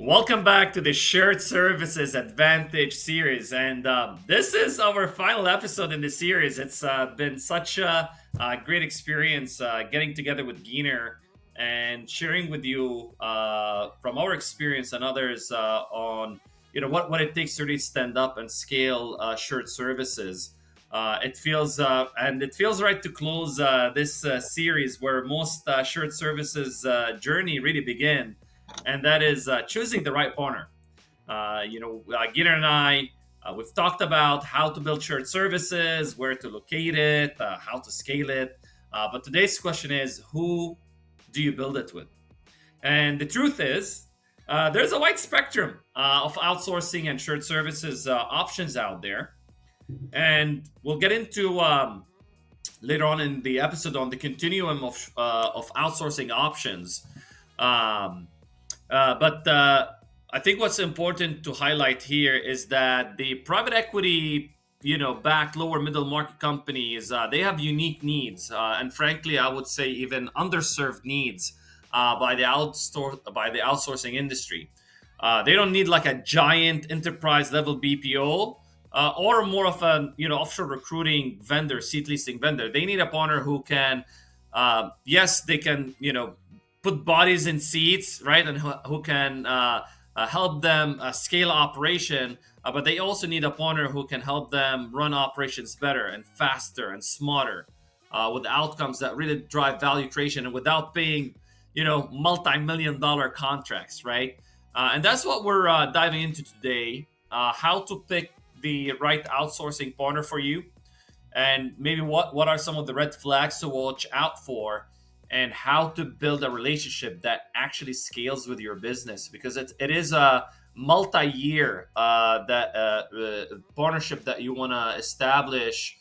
Welcome back to the Shared Services Advantage series. And this is our final episode in the series. It's been such a great experience getting together with Gyner and sharing with you from our experience and others on what it takes to really stand up and scale shared services. It feels right to close this series where most shared services journey really begin, and that is choosing the right partner. Gideon and I, we've talked about how to build shared services, where to locate it, how to scale it. But today's question is, who do you build it with? And the truth is, there's a wide spectrum of outsourcing and shared services options out there. And we'll get into later on in the episode on the continuum of outsourcing options. Um, but I think what's important to highlight here is that the private equity, backed lower middle market companies, they have unique needs, and frankly, I would say even underserved needs by the outsourcing industry. They don't need like a giant enterprise level BPO. Or more of a offshore recruiting vendor, seat leasing vendor. They need a partner who can, yes, they can put bodies in seats, right, and who can help them scale operation. But they also need a partner who can help them run operations better and faster and smarter, with outcomes that really drive value creation and without paying, multi-million dollar contracts, right? And that's what we're diving into today. How to pick the right outsourcing partner for you, and maybe what are some of the red flags to watch out for, and how to build a relationship that actually scales with your business, because it is a multi-year partnership that you want to establish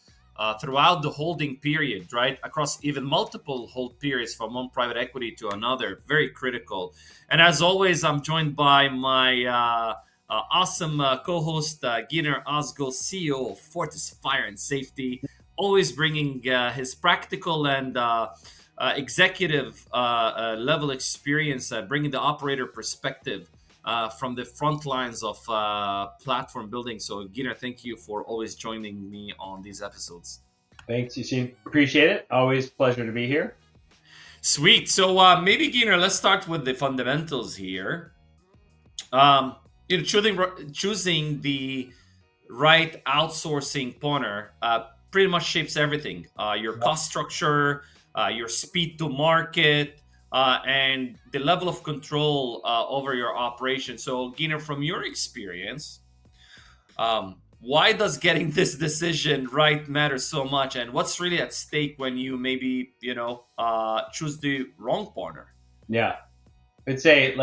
throughout the holding period, right, across even multiple hold periods from one private equity to another. Very critical. And as always, I'm joined by my awesome co-host Gyner Ozgul, CEO of Fortis Fire and Safety, always bringing his practical and executive level experience, bringing the operator perspective from the front lines of platform building. So, Gyner, thank you for always joining me on these episodes. Thanks, Yassin. Appreciate it. Always pleasure to be here. Sweet. So maybe, Gyner, let's start with the fundamentals here. Choosing the right outsourcing partner pretty much shapes everything. Your cost structure, your speed to market, and the level of control over your operation. So, Gina, from your experience, why does getting this decision right matter so much, and what's really at stake when you maybe choose the wrong partner? Yeah. I'd say,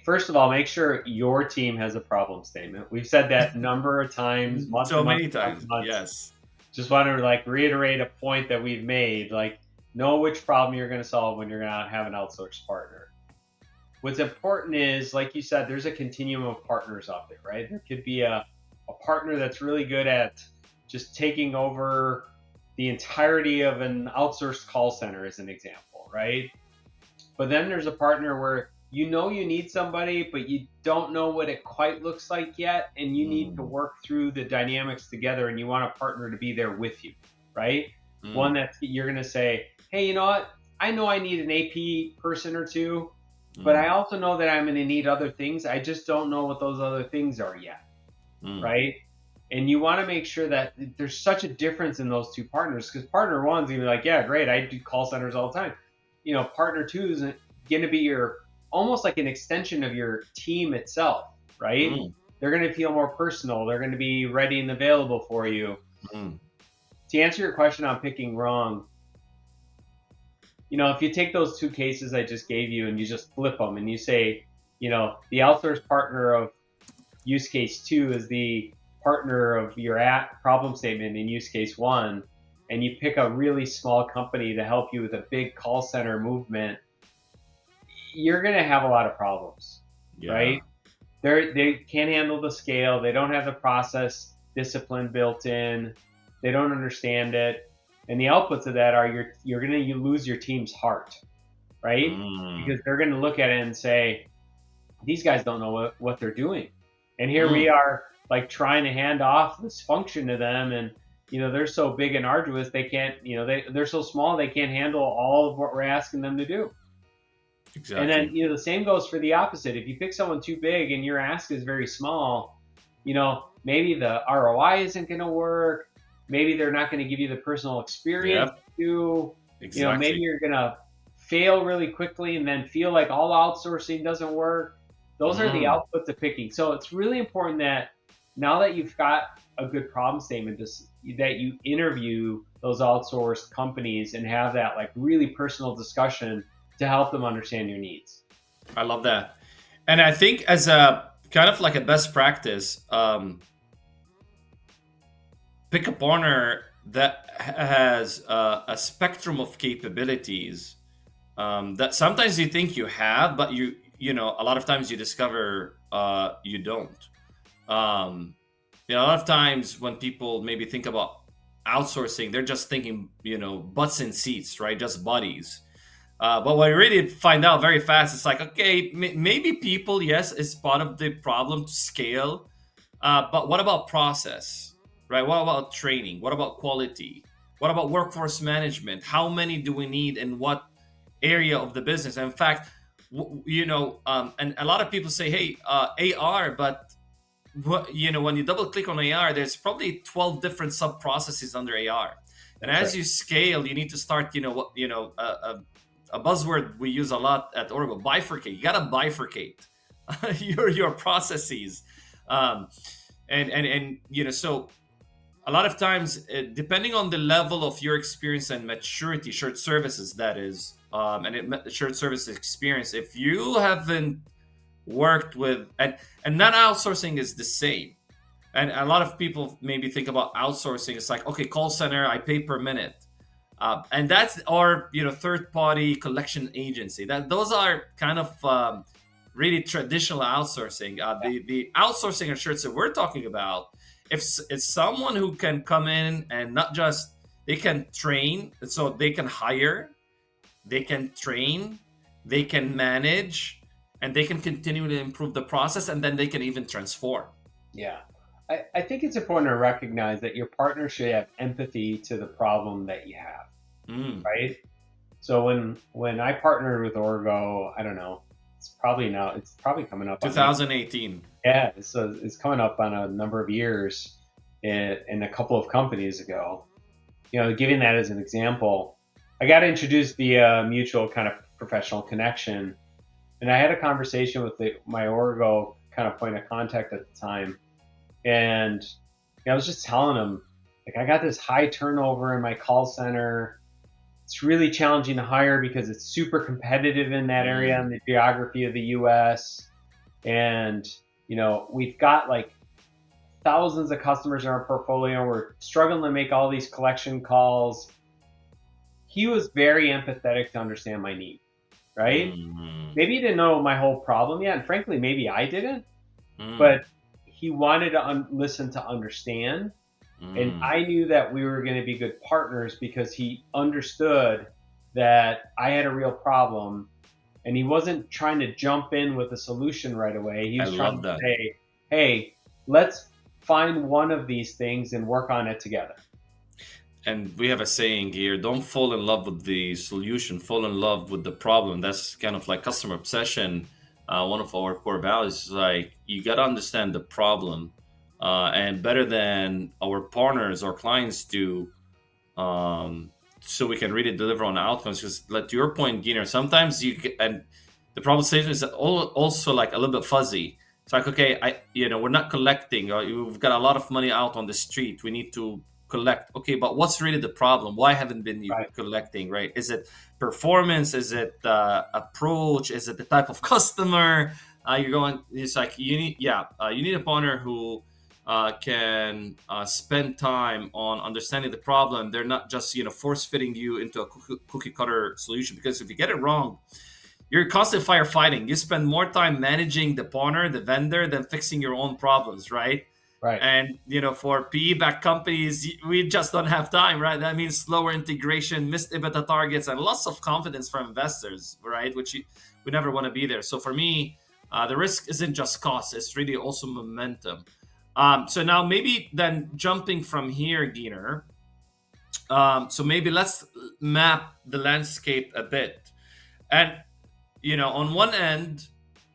first of all, make sure your team has a problem statement. We've said that a number of times, months So and months many and months times, and months. yes. Just want to reiterate a point that we've made. Know which problem you're going to solve when you're going to have an outsourced partner. What's important is, like you said, there's a continuum of partners out there, right? There could be a partner that's really good at just taking over the entirety of an outsourced call center, as an example, right? But then there's a partner where you need somebody, but you don't know what it quite looks like yet, and you need to work through the dynamics together, and you want a partner to be there with you, right? One that you're going to say, hey, you know what? I know I need an AP person or two, but I also know that I'm going to need other things. I just don't know what those other things are yet, right? And you want to make sure that there's such a difference in those two partners, because partner one's going to be like, yeah, great, I do call centers all the time. Partner two is going to be your almost like an extension of your team itself, right? They're going to feel more personal. They're going to be ready and available for you. To answer your question on picking wrong, if you take those two cases I just gave you and you just flip them and you say, the outsourced partner of use case 2 is the partner of your problem statement in use case 1, and you pick a really small company to help you with a big call center movement, you're going to have a lot of problems, right? They can't handle the scale. They don't have the process discipline built in. They don't understand it. And the outputs of that are you're going to lose your team's heart, right? Because they're going to look at it and say, these guys don't know what they're doing. And here we Mm, are like trying to hand off this function to them, and they're so big and arduous they can't, they're so small they can't handle all of what we're asking them to do. And then, exactly. the same goes for the opposite. If you pick someone too big and your ask is very small, maybe the ROI isn't going to work. Maybe they're not going to give you the personal experience Yep, maybe exactly. you're going to fail really quickly and then feel like all outsourcing doesn't work. Those are the Mm, outputs of picking. So it's really important that now that you've got a good problem statement, that you interview those outsourced companies and have that like really personal discussion to help them understand your needs. I love that. And I think as a kind of like a best practice, pick a partner that has a spectrum of capabilities that sometimes you think you have, but a lot of times you discover you don't. Um, a lot of times when people maybe think about outsourcing, they're just thinking, butts in seats, right? Just bodies. But what I really find out very fast, it's like, okay, maybe people, yes, is part of the problem to scale. But what about process, right? What about training? What about quality? What about workforce management? How many do we need in what area of the business? In fact, and a lot of people say, hey, AR, but when you double click on AR, there's probably 12 different sub processes under AR. And That's right. as you scale, you need to start, a buzzword we use a lot at Origo, bifurcate. You gotta bifurcate your processes. Um, so a lot of times, depending on the level of your experience and maturity, shared services, that is, shared services experience, if you haven't worked with, and not outsourcing is the same. And a lot of people maybe think about outsourcing. It's like, okay, call center, I pay per minute. And that's our third party collection agency. That those are kind of really traditional outsourcing. The outsourcing assurance that we're talking about, if it's someone who can come in and not just they can train, so they can hire, they can train, they can manage, and they can continue to improve the process, and then they can even transform. Yeah. I think it's important to recognize that your partner should have empathy to the problem that you have, Mm. right? So when I partnered with Orgo, I don't know, it's probably coming up on 2018. yeah, it's coming up on a number of years in a couple of companies ago. Giving that as an example, I got introduced via mutual kind of professional connection, and I had a conversation with my Origo kind of point of contact at the time, and I was just telling him like I got this high turnover in my call center. It's really challenging to hire because it's super competitive in that area Mm. in the geography of the U.S. And we've got like thousands of customers in our portfolio. We're struggling to make all these collection calls. He was very empathetic to understand my need, right? Mm. Maybe he didn't know my whole problem yet, and frankly, maybe I didn't. Mm. But he wanted to listen to understand, and Mm. I knew that we were going to be good partners because he understood that I had a real problem, and he wasn't trying to jump in with a solution right away. He I was trying love to that. say, "Hey, let's find one of these things and work on it together." And we have a saying here: don't fall in love with the solution, fall in love with the problem. That's kind of like customer obsession. One of our core values is like you got to understand the problem, and better than our partners or clients do, so we can really deliver on outcomes. Because, like to your point, Gyner, sometimes and the problem statement is also like a little bit fuzzy. It's like, okay, we're not collecting, or we've got a lot of money out on the street. We need to collect. Okay, but what's really the problem? Why haven't been you Right. collecting? Right? Is it performance? Is it approach? Is it the type of customer you're going? It's like you need a partner who can spend time on understanding the problem. They're not just force fitting you into a cookie cutter solution. Because if you get it wrong, you're constantly firefighting. You spend more time managing the partner, the vendor, than fixing your own problems, right? Right. And for PE-backed companies, we just don't have time, right? That means slower integration, missed EBITDA targets, and loss of confidence from investors, right? We never want to be there. So for me, The risk isn't just cost; it's really also momentum. So now maybe then jumping from here, Gyner. So maybe let's map the landscape a bit. And on one end,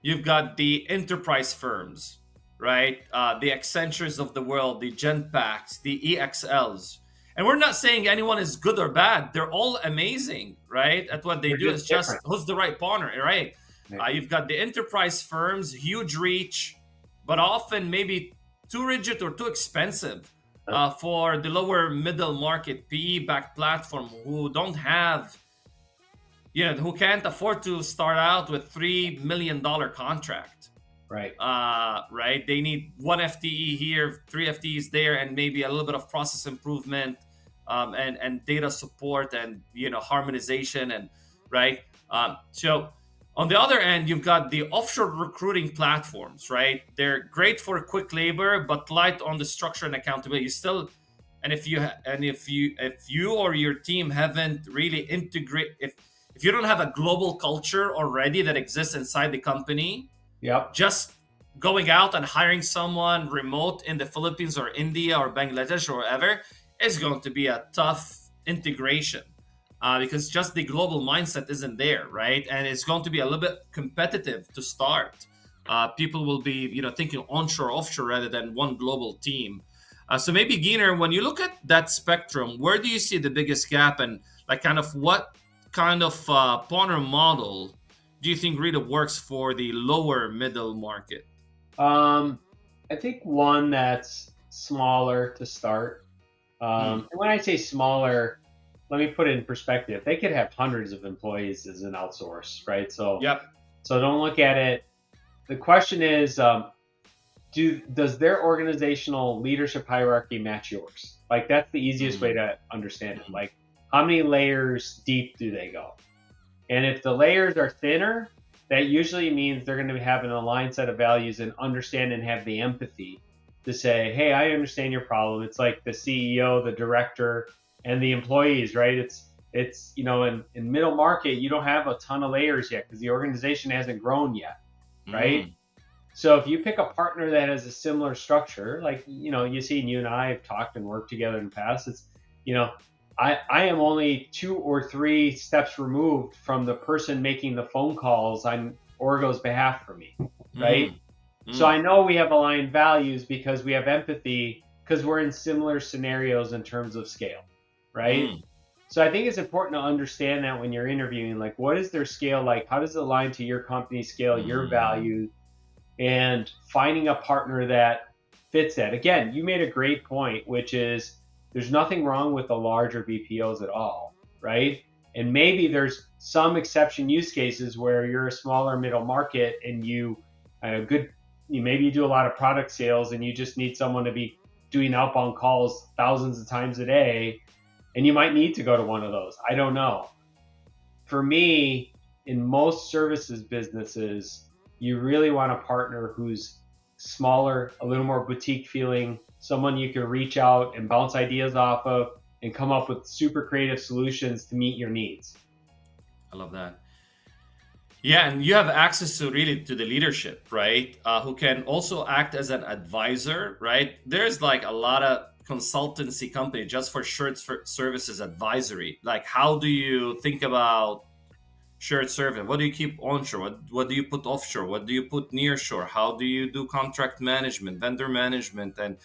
you've got the enterprise firms, right? The Accentures of the world, the Genpacks, the EXLs. And we're not saying anyone is good or bad. They're all amazing, right? At what they They're do. just It's just different. who's the right partner, right? Yeah. You've got the enterprise firms, huge reach, but often maybe too rigid or too expensive for the lower middle market PE backed platform who don't have who can't afford to start out with $3 million contract. Right. Right. They need one FTE here, three FTEs there, and maybe a little bit of process improvement, and data support and harmonization and right. So on the other end, you've got the offshore recruiting platforms, right? They're great for quick labor, but light on the structure and accountability. You still, and if you or your team haven't really integrate, if you don't have a global culture already that exists inside the company, Yep. just going out and hiring someone remote in the Philippines or India or Bangladesh or wherever is going to be a tough integration, because just the global mindset isn't there, right? And it's going to be a little bit competitive to start. People will be, thinking onshore, offshore rather than one global team. So maybe Giner, when you look at that spectrum, where do you see the biggest gap, and like kind of what kind of partner model do you think really works for the lower middle market? I think one that's smaller to start. Hmm. And when I say smaller, let me put it in perspective. They could have hundreds of employees as an outsource, right? So, Yep. so don't look at it. The question is, does their organizational leadership hierarchy match yours? Like that's the easiest way Hmm. to understand it. Like how many layers deep do they go? And if the layers are thinner, that usually means they're going to have an aligned set of values and understand and have the empathy to say, hey, I understand your problem. It's like the CEO, the director, and the employees, right? It's in middle market, you don't have a ton of layers yet because the organization hasn't grown yet, right? Hmm. So if you pick a partner that has a similar structure, like you see, you and I have talked and worked together in the past. It's you know, I am only 2 or 3 steps removed from the person making the phone calls on Origo's behalf for me, right? Hmm. So Hmm. I know we have aligned values because we have empathy because we're in similar scenarios in terms of scale, right? Hmm. So I think it's important to understand that when you're interviewing, like what is their scale like? How does it align to your company scale, your Hmm. values? And finding a partner that fits that. Again, you made a great point, which is there's nothing wrong with the larger BPOs at all, right? And maybe there's some exception use cases where you're a smaller middle market and maybe you do a lot of product sales and you just need someone to be doing outbound calls thousands of times a day, and you might need to go to one of those. I don't know. For me, in most services businesses, you really want a partner who's smaller, a little more boutique feeling, someone you can reach out and bounce ideas off of and come up with super creative solutions to meet your needs. I love that. Yeah, and you have access to really to the leadership, right? Who can also act as an advisor, right? There's like a lot of consultancy company just for services advisory. Like, how do you think about shared service? What do you keep onshore? What do you put offshore? What do you put nearshore? How do you do contract management, vendor management, and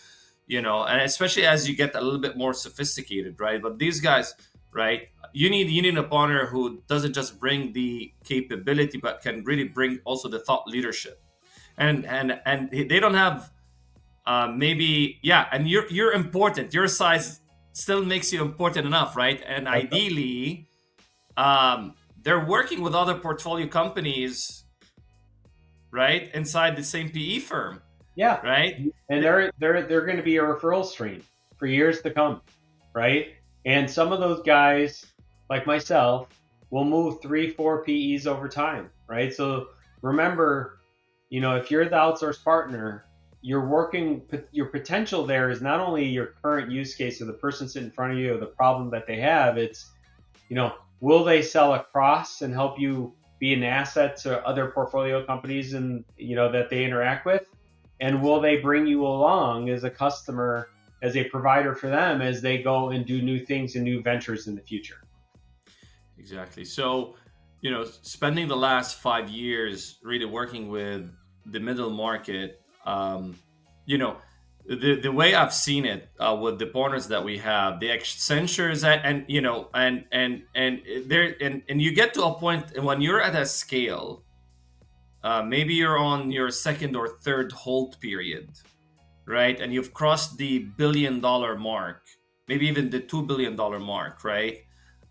and especially as you get a little bit more sophisticated, right? But these guys, right? You need a partner who doesn't just bring the capability, but can really bring also the thought leadership, and they don't have maybe yeah, and you're important. Your size still makes you important enough, right? And That's ideally um, they're working with other portfolio companies, right, inside the same PE firm, Yeah, right? and they're going to be a referral stream for years to come, right? And some of those guys, like myself, will move 3, 4 PEs over time, right? So remember, if you're the outsource partner, your potential there is not only your current use case or the person sitting in front of you or the problem that they have. It's, will they sell across and help you be an asset to other portfolio companies and that they interact with? And will they bring you along as a customer, as a provider for them as they go and do new things and new ventures in the future? Exactly. So, spending the last 5 years really working with the middle market, you know, the way I've seen it with the partners that we have, the Accentures, and there, and you get to a point when you're at a scale, maybe you're on your second or third hold period, right? And you've crossed the $1 billion mark, maybe even the $2 billion mark, right?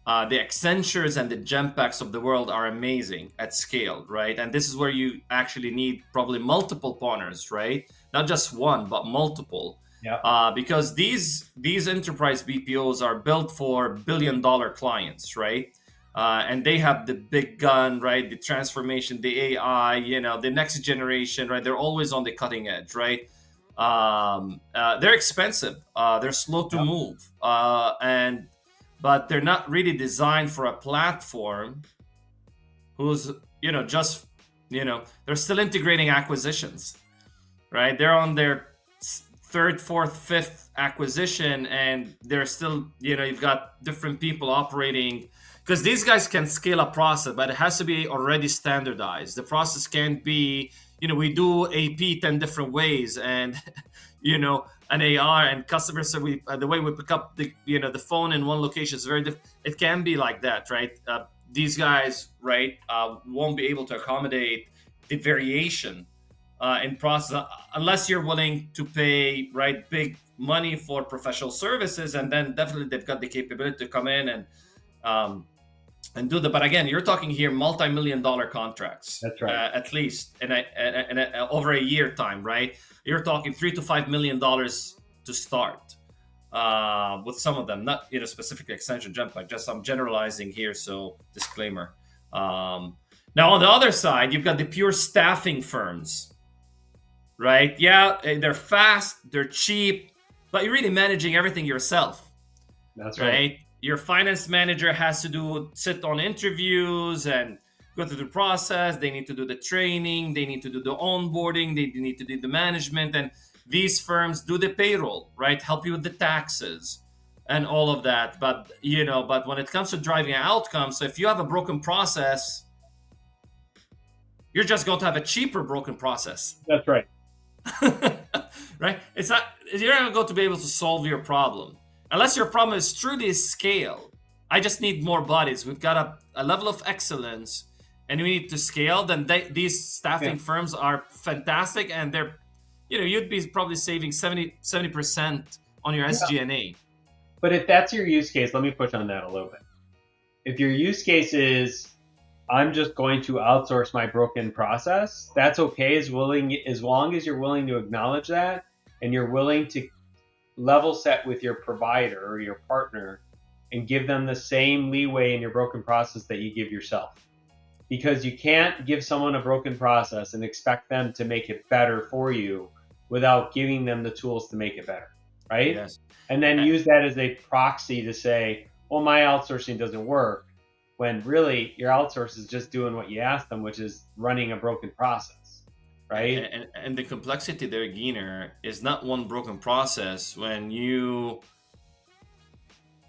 The Accentures and the Genpacks of the world are amazing at scale, right? And this is where you actually need probably multiple partners, right? Not just one, but multiple. Yeah. Because these enterprise BPOs are built for $1 billion clients, right? And they have the big gun, right? The transformation, the AI, the next generation, right? They're always on the cutting edge, right? They're expensive. They're slow to Yeah. move, but they're not really designed for a platform who's just they're still integrating acquisitions, right? They're on their third, fourth, fifth acquisition, and they're still you've got different people operating, because these guys can scale a process, but it has to be already standardized. The process can't be we do AP 10 different ways, and an AR and customer service. The way we pick up the phone in one location is very different. It can be like that, right? These guys, right, won't be able to accommodate the variation in process unless you're willing to pay big money for professional services, and then definitely they've got the capability to come in and do that. But again, you're talking here multi-million-dollar contracts. That's right. At least in over a year time, right? You're talking $3 to $5 million to start with some of them, not specific extension jump, like just I'm generalizing here, so disclaimer. Now on the other side, you've got the pure staffing firms, right? Yeah, they're fast, they're cheap, but you're really managing everything yourself. That's right. Your finance manager has to sit on interviews and go through the process. They need to do the training. They need to do the onboarding. They need to do the management. And these firms do the payroll, right? Help you with the taxes and all of that. But, but when it comes to driving outcomes, so if you have a broken process, you're just going to have a cheaper broken process. That's right. Right? You're not going to be able to solve your problem. Unless your problem is truly scale. I just need more bodies. We've got a level of excellence, and we need to scale. Then these staffing firms are fantastic, and they're, you'd be probably saving 70% on your SG&A. But if that's your use case, let me push on that a little bit. If your use case is, I'm just going to outsource my broken process, that's okay as long as you're willing to acknowledge that, and you're willing to level set with your provider or your partner and give them the same leeway in your broken process that you give yourself. Because you can't give someone a broken process and expect them to make it better for you without giving them the tools to make it better, right? Yes. And then use that as a proxy to say, well, my outsourcing doesn't work, when really your outsource is just doing what you asked them, which is running a broken process. Right. And the complexity there, Gyner, is not one broken process. When you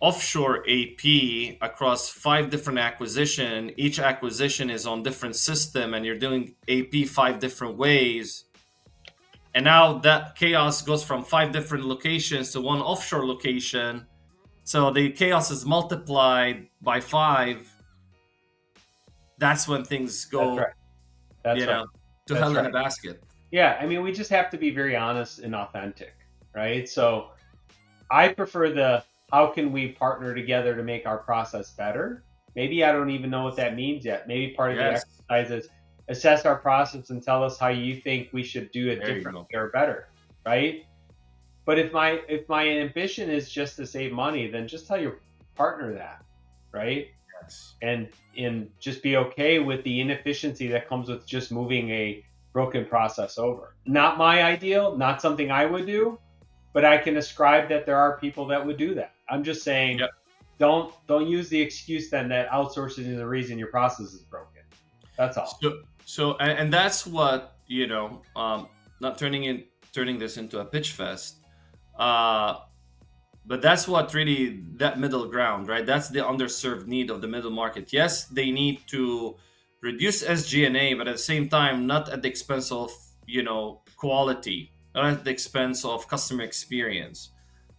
offshore AP across 5 different acquisitions, each acquisition is on different system, and you're doing AP 5 different ways. And now that chaos goes from 5 different locations to one offshore location. So the chaos is multiplied by 5. That's when things go, That's right. to hell in a basket. Yeah, I mean, we just have to be very honest and authentic, right? So I prefer how can we partner together to make our process better? Maybe I don't even know what that means yet. Maybe part of the exercise is assess our process and tell us how you think we should do it differently or better, right? But if my ambition is just to save money, then just tell your partner that, right? Yes. And just be okay with the inefficiency that comes with just moving a broken process over. Not my ideal, not something I would do, but I can ascribe that there are people that would do that. I'm just saying, don't use the excuse then that outsourcing is the reason your process is broken. That's all. So, and that's what, not turning this into a pitch fest. Uh, but that's what really, that middle ground, right? That's the underserved need of the middle market. Yes, they need to reduce SG&A, but at the same time, not at the expense of, quality, not at the expense of customer experience.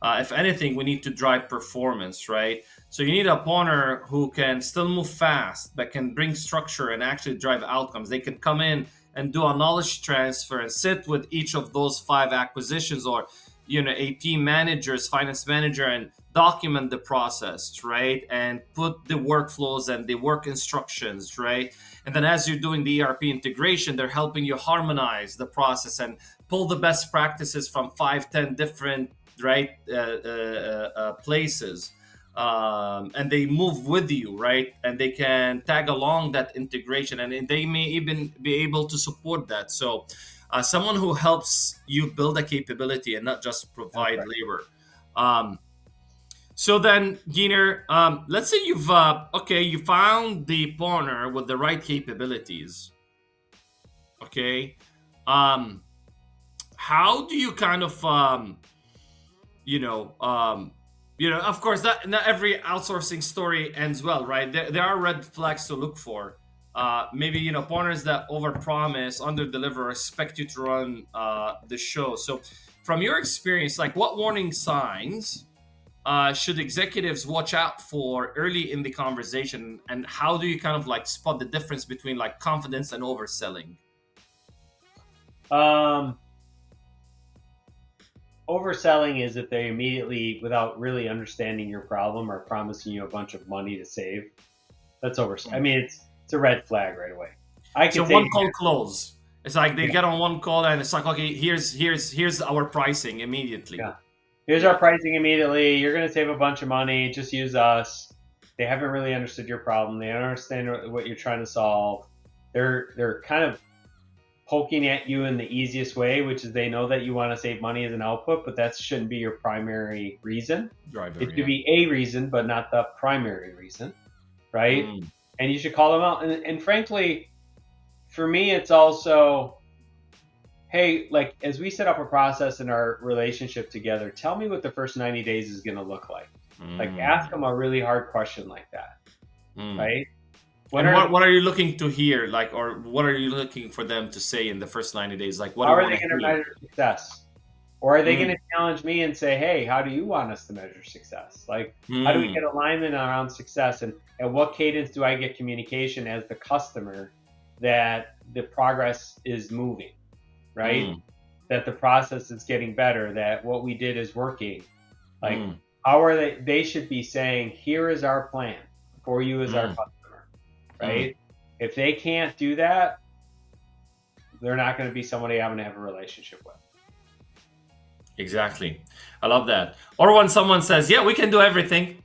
If anything, we need to drive performance, right? So you need a partner who can still move fast, but can bring structure and actually drive outcomes. They can come in and do a knowledge transfer and sit with each of those five acquisitions, or a team managers, finance manager, and document the process, right? And put the workflows and the work instructions, right? And then as you're doing the ERP integration, they're helping you harmonize the process and pull the best practices from 5, 10 different, right, places. And they move with you, right? And they can tag along that integration, and they may even be able to support that. So someone who helps you build a capability and not just provide labor. So then, Gyner, let's say you found the partner with the right capabilities. Okay, how do you kind of of course, that not every outsourcing story ends well, right? There are red flags to look for. Maybe partners that overpromise, underdeliver, expect you to run the show. So, from your experience, like, what warning signs should executives watch out for early in the conversation, and how do you kind of like spot the difference between like confidence and overselling? Overselling is if they immediately, without really understanding your problem, are promising you a bunch of money to save. That's overselling. I mean, it's a red flag right away. So one call close. It's like they get on one call and it's like, okay, here's our pricing immediately. Yeah. Here's our pricing immediately. You're going to save a bunch of money. Just use us. They haven't really understood your problem. They don't understand what you're trying to solve. They're kind of poking at you in the easiest way, which is they know that you want to save money as an output, but that shouldn't be your primary reason. It should be a reason, but not the primary reason, right? And you should call them out. And frankly, for me, it's also, hey, like, as we set up a process in our relationship together, tell me what the first 90 days is going to look like. Like, ask them a really hard question like that, right? What are you looking to hear, like, or what are you looking for them to say in the first 90 days? Like, what how are they going to measure success? Or are they going to challenge me and say, hey, how do you want us to measure success? Like, how do we get alignment around success? And at what cadence do I get communication as the customer that the progress is moving, right? That the process is getting better, that what we did is working. Like, how are they should be saying, here is our plan for you as our customer. Right? If they can't do that, they're not going to be somebody I'm going to have a relationship with. Exactly. I love that. Or when someone says, yeah, we can do everything.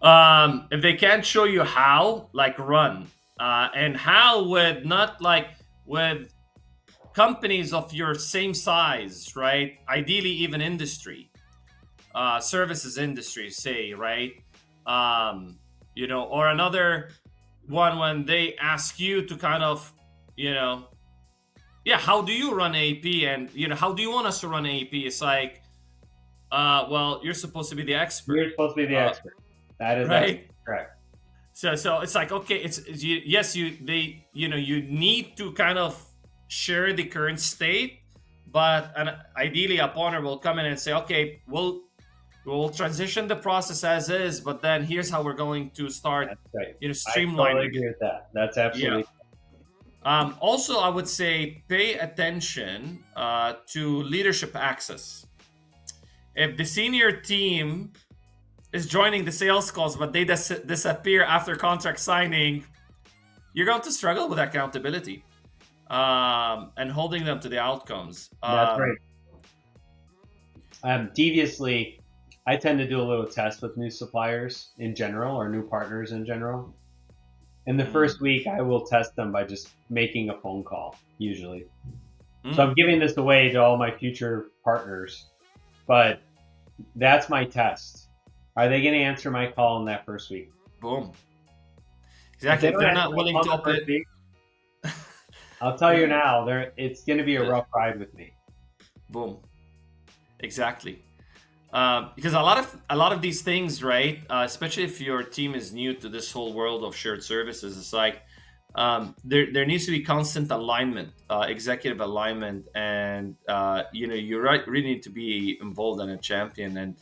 If they can't show you how, like, run. And how with not like with companies of your same size, right? Ideally, even industry, services industry, say, right? Or another one when they ask you to kind of, how do you run AP, and how do you want us to run AP? It's like, well, you're supposed to be the expert. You're supposed to be the expert. That is right. Correct. So it's like, okay, you need to kind of share the current state, but ideally a partner will come in and say, okay, we'll transition the process as is, but then here's how we're going to start, streamlining. I totally agree with that. That's absolutely. Also, I would say pay attention to leadership access. If the senior team is joining the sales calls, but they disappear after contract signing, you're going to struggle with accountability and holding them to the outcomes. That's right. Deviously, I tend to do a little test with new suppliers in general, or new partners in general. In the first week, I will test them by just making a phone call, usually. So I'm giving this away to all my future partners, but that's my test. Are they going to answer my call in that first week? Boom. If Exactly. they If don't they're answer not the willing phone to the up first it, week, I'll tell you now, it's going to be a rough ride with me. boom. Exactly. Because a lot of these things, right? Especially if your team is new to this whole world of shared services, it's like there needs to be constant alignment, executive alignment, and really need to be involved and a champion. And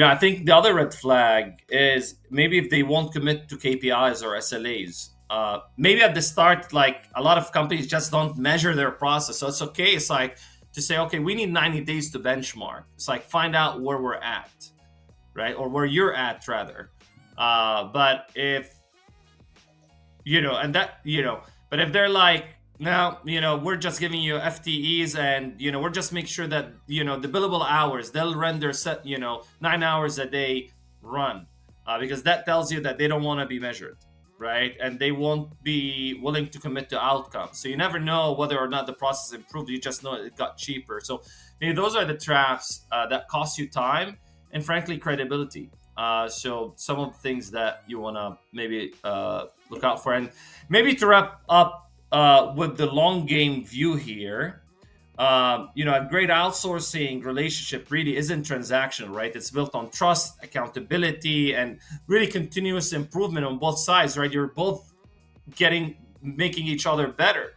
I think the other red flag is maybe if they won't commit to KPIs or SLAs. Maybe at the start, like a lot of companies just don't measure their process, so it's okay. It's like to say, okay, we need 90 days to benchmark. It's like find out where we're at, right? Or where you're at, rather. But if, and that, but if they're like, no, we're just giving you FTEs and, we're just make sure that, the billable hours, they'll render set, 9 hours a day run. Because that tells you that they don't want to be measured, right? And they won't be willing to commit to outcomes. So you never know whether or not the process improved. You just know it got cheaper. So maybe those are the traps that cost you time and, frankly, credibility. So some of the things that you want to maybe look out for. And maybe to wrap up with the long game view here, a great outsourcing relationship really isn't transactional, right? It's built on trust, accountability, and really continuous improvement on both sides, right? You're both making each other better.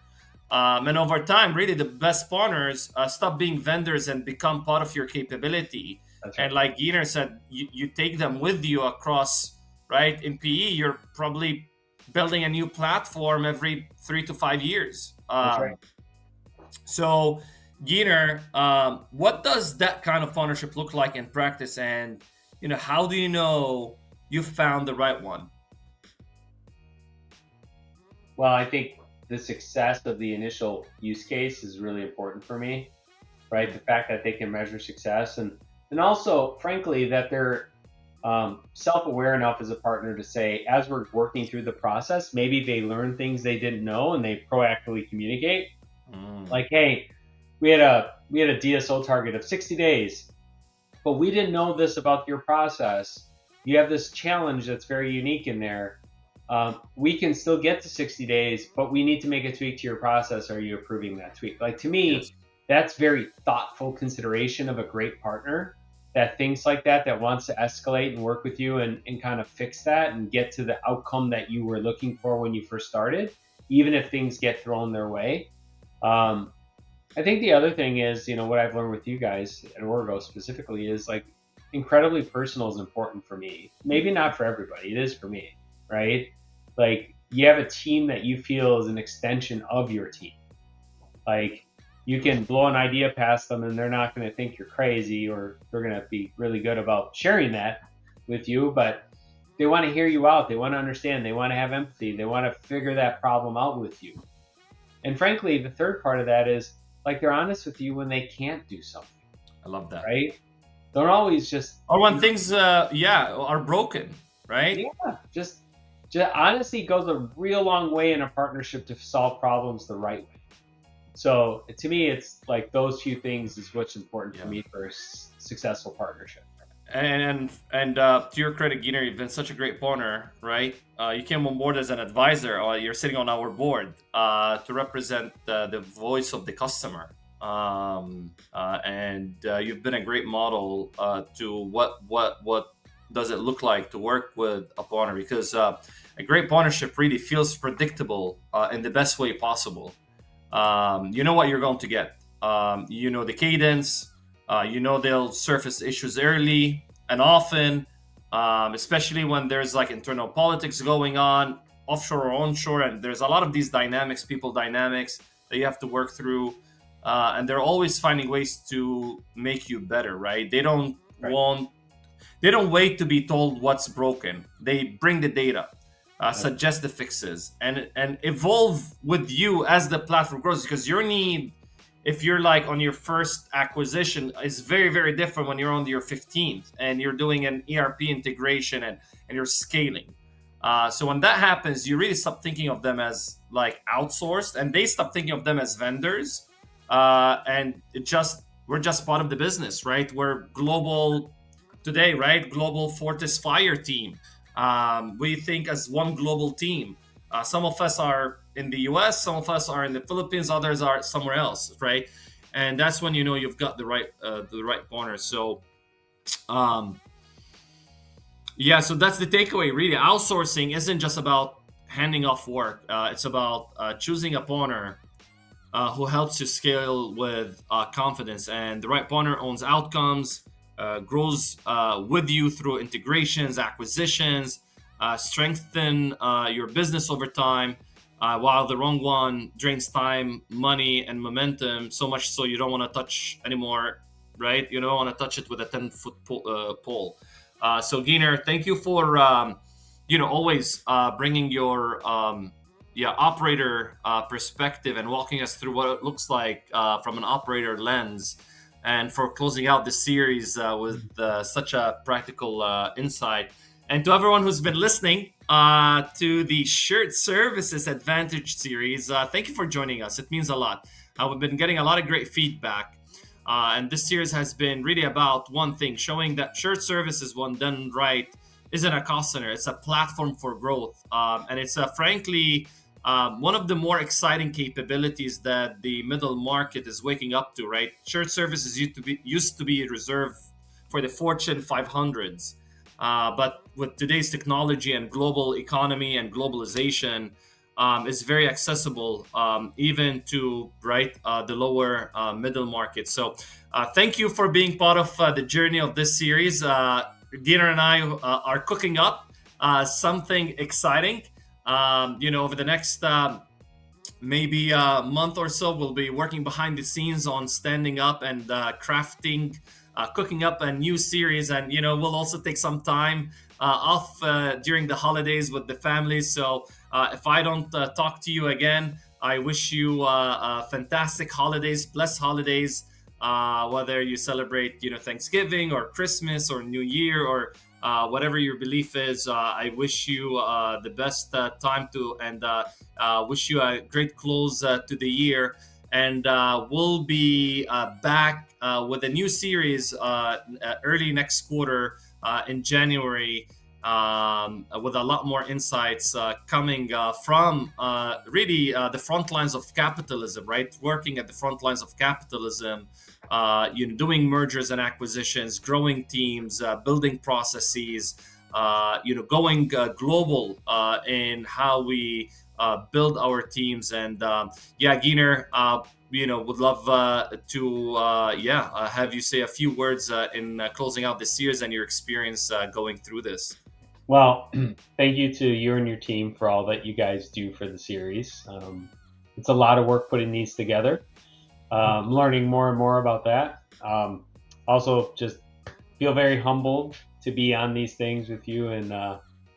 And over time, really, the best partners stop being vendors and become part of your capability. That's And right. like Gyner said, you take them with you across, right? In PE, you're probably building a new platform every 3 to 5 years. That's right. So, Gyner, what does that kind of partnership look like in practice? And, how do you know you found the right one? Well, I think the success of the initial use case is really important for me, right? The fact that they can measure success, and also, frankly, that they're self-aware enough as a partner to say, as we're working through the process, maybe they learn things they didn't know and they proactively communicate. Like, hey, we had a DSO target of 60 days, but we didn't know this about your process. You have this challenge that's very unique in there. We can still get to 60 days, but we need to make a tweak to your process. Are you approving that tweak? Like, to Yes. me, that's very thoughtful consideration of a great partner that thinks like that wants to escalate and work with you and kind of fix that and get to the outcome that you were looking for when you first started, even if things get thrown their way. Um, I think the other thing is, what I've learned with you guys at Origo specifically is like incredibly personal is important for me. Maybe not for everybody. It is for me, right? Like you have a team that you feel is an extension of your team. Like you can blow an idea past them and they're not going to think you're crazy, or they're going to be really good about sharing that with you, but they want to hear you out. They want to understand. They want to have empathy. They want to figure that problem out with you. And frankly, the third part of that is like they're honest with you when they can't do something, I love that. right? Don't always just, Or when things, are broken, right? yeah, just honesty goes a real long way in a partnership to solve problems the right way. So to me, it's like those few things is what's important for Yeah. me for a successful partnership. And to your credit, Gyner, you've been such a great partner, right? You came on board as an advisor, or you're sitting on our board to represent the voice of the customer. And you've been a great model to what does it look like to work with a partner, because a great partnership really feels predictable in the best way possible. You know what you're going to get. You know the cadence. They'll surface issues early and often, especially when there's like internal politics going on, offshore or onshore, and there's a lot of these dynamics, people dynamics that you have to work through. And they're always finding ways to make you better, right? Right. They don't wait to be told what's broken. They bring the data, That's suggest the fixes, and evolve with you as the platform grows. Because your need, if you're like on your first acquisition, is very very different when you're on your 15th and you're doing an ERP integration and you're scaling. So when that happens, you really stop thinking of them as like outsourced, and they stop thinking of them as vendors. And we're just part of the business, right? We're global today, right? Global Fortis Fire team. We think as one global team. Some of us are in the US, some of us are in the Philippines, others are somewhere else, right? And that's when you know you've got the right partner. So um, yeah, so that's the takeaway. Really, outsourcing isn't just about handing off work. It's about choosing a partner who helps you scale with confidence. And the right partner owns outcomes, grows with you through integrations, acquisitions, strengthen your business over time, while the wrong one drains time, money, and momentum so much so you don't want to touch anymore, right? You don't want to touch it with a 10-foot pole. So, Gyner, thank you for always bringing your operator perspective and walking us through what it looks like from an operator lens, and for closing out the series with such a practical insight. And to everyone who's been listening to the Shared Services Advantage series, thank you for joining us. It means a lot. We've been getting a lot of great feedback. And this series has been really about one thing, showing that shared services, when done right, isn't a cost center. It's a platform for growth. And it's frankly one of the more exciting capabilities that the middle market is waking up to, right? Shared services used to be reserved for the Fortune 500s. But with today's technology and global economy and globalization, it's very accessible even to the lower middle market. So thank you for being part of the journey of this series. Gyner and I are cooking up something exciting. Over the next maybe a month or so, we'll be working behind the scenes on standing up and crafting, cooking up a new series. And we'll also take some time off during the holidays with the family. So if I don't talk to you again, I wish you fantastic holidays, blessed holidays, whether you celebrate Thanksgiving or Christmas or New Year or whatever your belief is. I wish you the best time to, and wish you a great close to the year. And we'll be back with a new series early next quarter in January, with a lot more insights coming from really the front lines of capitalism, right? Working at the front lines of capitalism, doing mergers and acquisitions, growing teams, building processes, going global in how we build our teams. And Gyner, would love to have you say a few words in closing out this series and your experience going through this. Well, thank you to you and your team for all that you guys do for the series. It's a lot of work putting these together. I'm learning more and more about that. Also, just feel very humbled to be on these things with you and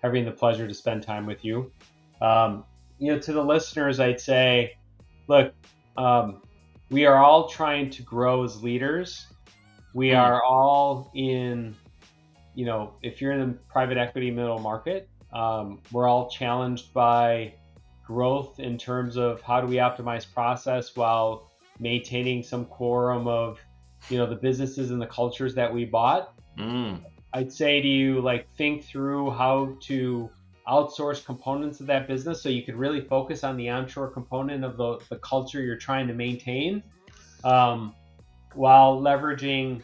having the pleasure to spend time with you. To the listeners, I'd say, look, we are all trying to grow as leaders. We are all in, if you're in the private equity middle market, we're all challenged by growth in terms of how do we optimize process while maintaining some quorum of, the businesses and the cultures that we bought. I'd say to you, think through how to outsource components of that business so you can really focus on the onshore component of the culture you're trying to maintain, while leveraging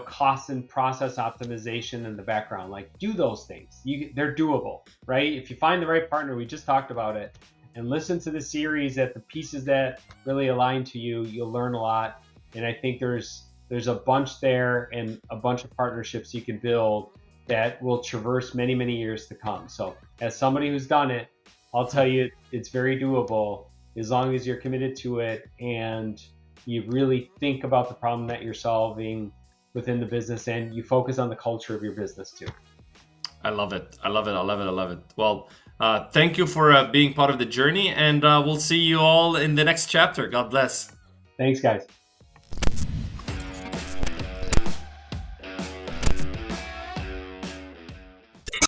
cost and process optimization in the background. Do those things. They're doable, right? If you find the right partner, we just talked about it, and listen to the series at the pieces that really align to you, you'll learn a lot. And I think there's a bunch there and a bunch of partnerships you can build that will traverse many, many years to come. So as somebody who's done it, I'll tell you it's very doable as long as you're committed to it and you really think about the problem that you're solving within the business and you focus on the culture of your business too. I love it. I love it. I love it. I love it. Well, thank you for being part of the journey, and we'll see you all in the next chapter. God bless. Thanks, guys.